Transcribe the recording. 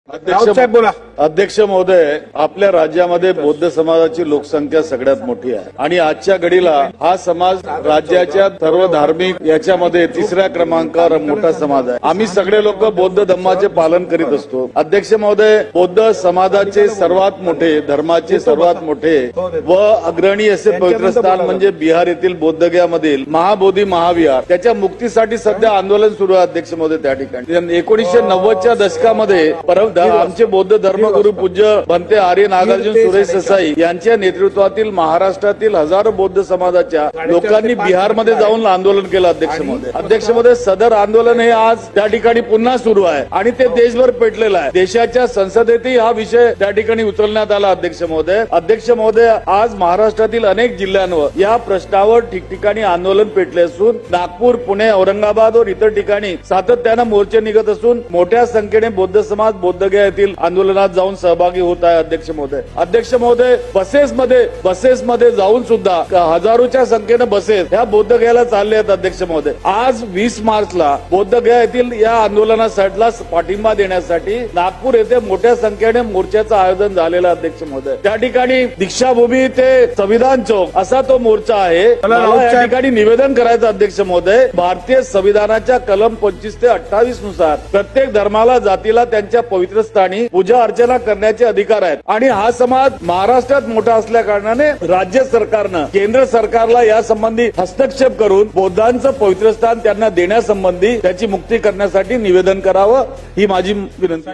साहेब बोला. अध्यक्ष महोदय, आपल्या राज्यामध्ये बौद्ध समाजाची लोकसंख्या सगळ्यात मोठी आहे आणि आजच्या घडीला हा समाज राज्याच्या सर्व धार्मिक याच्यामध्ये तिसऱ्या क्रमांकावर मोठा समाज आहे. आम्ही सगळे लोक बौद्ध धर्माचे पालन करीत असतो. अध्यक्ष महोदय, बौद्ध समाजाचे सर्वात मोठे, धर्माचे सर्वात मोठे व अग्रणी असे पवित्र स्थान म्हणजे बिहार येथील बोधगयामधील महाबोधी महाविहार, त्याच्या मुक्तीसाठी सध्या आंदोलन सुरू आहे. अध्यक्ष महोदय, त्या ठिकाणी 1990च्या दशकामध्ये आमचे बौद्ध धर्मगुरू पूज्य भंते आर्य नागार्जुन सुरेश ससाई यांच्या नेतृत्वातील महाराष्ट्रातील हजारो बौद्ध समाजाच्या लोकांनी बिहारमध्ये जाऊन आंदोलन केलं. अध्यक्ष महोदय, सदर आंदोलन हे आज त्या ठिकाणी पुन्हा सुरू आहे आणि ते देशभर पेटलेलं आहे. देशाच्या संसदेतही हा विषय त्या ठिकाणी उचलण्यात आला. अध्यक्ष महोदय, आज महाराष्ट्रातील अनेक जिल्ह्यांवर या प्रश्नावर ठिकठिकाणी आंदोलन पेटले असून नागपूर, पुणे, औरंगाबाद व इतर ठिकाणी सातत्यानं मोर्चे निघत असून मोठ्या संख्येने बौद्ध समाज बोधगया येथील आंदोलनात जाऊन सहभागी होत आहे. अध्यक्ष महोदय, बसेसमध्ये जाऊन सुद्धा हजारोच्या संख्येनं बसेस ह्या बोधगयाला चालले आहेत. अध्यक्ष महोदय, आज 20 मार्चला बोधगया येथील या आंदोलनाला पाठिंबा देण्यासाठी नागपूर येथे मोठ्या संख्येने मोर्चाचं आयोजन झालेलं. अध्यक्ष महोदय, त्या ठिकाणी दीक्षाभूमी ते संविधान चौक असा तो मोर्चा आहे. मला या ठिकाणी निवेदन करायचं अध्यक्ष महोदय, भारतीय संविधानाच्या कलम 25 ते 28 नुसार प्रत्येक धर्माला, जातीला त्यांच्या पवित्र स्थानी पूजा अर्चना करण्याचे अधिकार आहेत आणि हा समाज महाराष्ट्रात मोठा असल्या कारणाने राज्य सरकारनं केंद्र सरकारला यासंबंधी हस्तक्षेप करून बौद्धांचं पवित्र स्थान त्यांना देण्यासंबंधी त्याची मुक्ती करण्यासाठी निवेदन करावं, ही माझी विनंती.